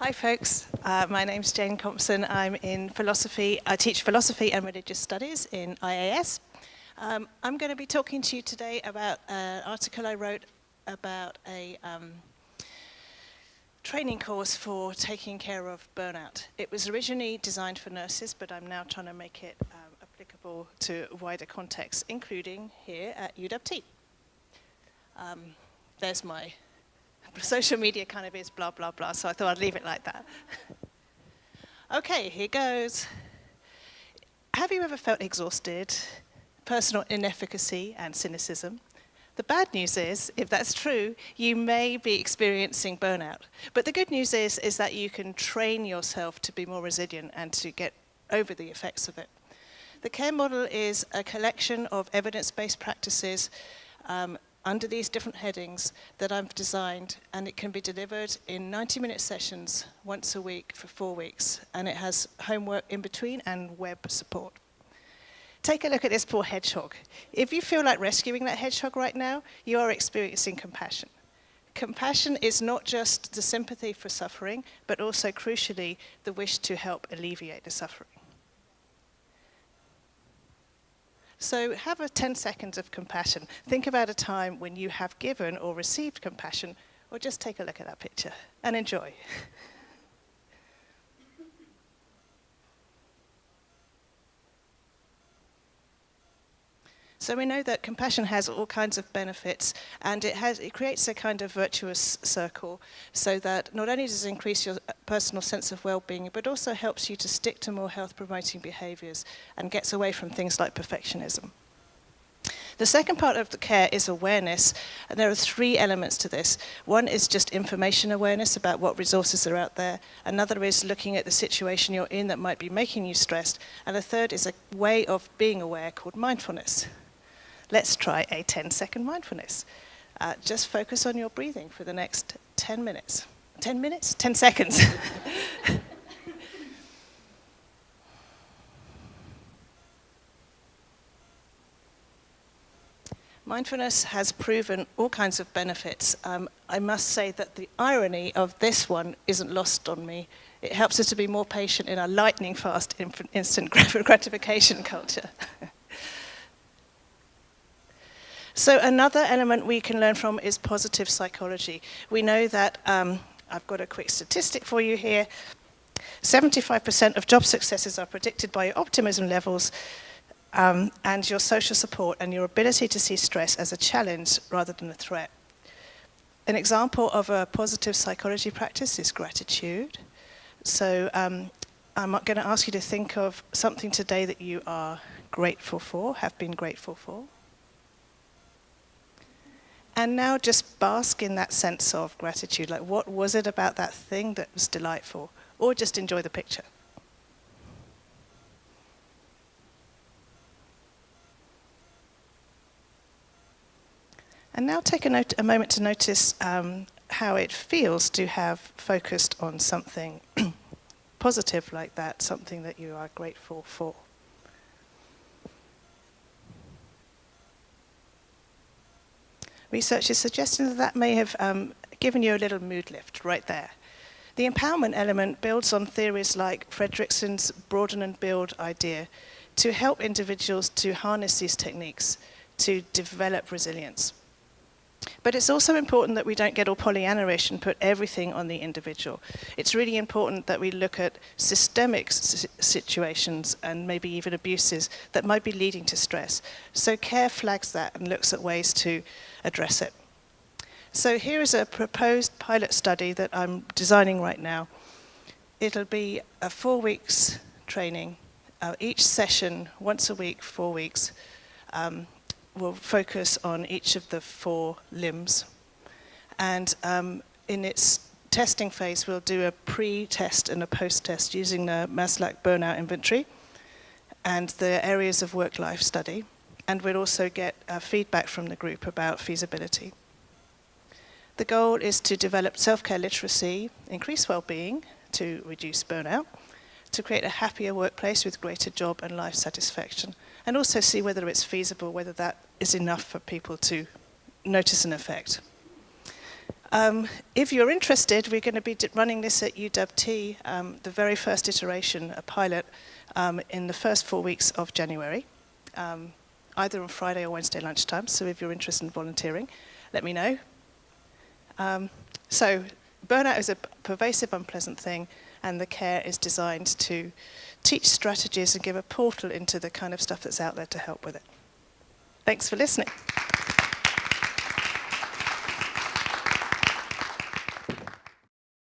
Hi folks, my name's Jane Compson. I'm in philosophy. I teach philosophy and religious studies in IAS. I'm going to be talking to you today about an article I wrote about a training course for taking care of burnout. It was originally designed for nurses, but I'm now trying to make it applicable to wider contexts, including here at UWT. There's my social media kind of is blah, blah, blah, so I thought I'd leave it like that. Okay, here goes. Have you ever felt exhausted, personal inefficacy and cynicism? The bad news is, if that's true, you may be experiencing burnout. But the good news is that you can train yourself to be more resilient and to get over the effects of it. The care model is a collection of evidence-based practices under these different headings that I've designed, and it can be delivered in 90-minute sessions once a week for 4 weeks, and it has homework in between and web support. Take a look at this poor hedgehog. If you feel like rescuing that hedgehog right now, you are experiencing compassion. Compassion is not just the sympathy for suffering, but also, crucially, the wish to help alleviate the suffering. So have a 10 seconds of compassion. Think about a time when you have given or received compassion, or just take a look at that picture and enjoy. So we know that compassion has all kinds of benefits, and it creates a kind of virtuous circle, so that not only does it increase your personal sense of well-being, but also helps you to stick to more health-promoting behaviors and gets away from things like perfectionism. The second part of the care is awareness, and there are 3 elements to this. One is just information awareness about what resources are out there. Another is looking at the situation you're in that might be making you stressed. And the third is a way of being aware called mindfulness. Let's try a 10-second mindfulness. Just focus on your breathing for the next 10 minutes. 10 minutes? 10 seconds. Mindfulness has proven all kinds of benefits. I must say that the irony of this one isn't lost on me. It helps us to be more patient in our lightning-fast instant gratification culture. So another element we can learn from is positive psychology. We know that, I've got a quick statistic for you here, 75% of job successes are predicted by your optimism levels and your social support and your ability to see stress as a challenge rather than a threat. An example of a positive psychology practice is gratitude. So I'm going to ask you to think of something today that you are grateful for, have been grateful for. And now just bask in that sense of gratitude. Like, what was it about that thing that was delightful? Or just enjoy the picture. And now take a moment to notice how it feels to have focused on something positive like that, something that you are grateful for. Research is suggesting that that may have given you a little mood lift right there. The empowerment element builds on theories like Fredrickson's broaden and build idea to help individuals to harness these techniques to develop resilience. But it's also important that we don't get all Pollyanna-ish and put everything on the individual. It's really important that we look at systemic situations and maybe even abuses that might be leading to stress. So CARE flags that and looks at ways to address it. So here is a proposed pilot study that I'm designing right now. It'll be a 4 weeks training. Each session, once a week, 4 weeks, will focus on each of the 4 limbs. And in its testing phase, we'll do a pre-test and a post-test using the Maslach Burnout Inventory and the areas of work-life study. And we'll also get feedback from the group about feasibility. The goal is to develop self-care literacy, increase well-being, to reduce burnout, to create a happier workplace with greater job and life satisfaction, and also see whether it's feasible, whether that is enough for people to notice an effect. If you're interested, we're going to be running this at UW-T, the very first iteration, a pilot, in the first 4 weeks of January, either on Friday or Wednesday lunchtime. So if you're interested in volunteering, let me know. So burnout is a pervasive, unpleasant thing, and the care is designed to teach strategies and give a portal into the kind of stuff that's out there to help with it. Thanks for listening.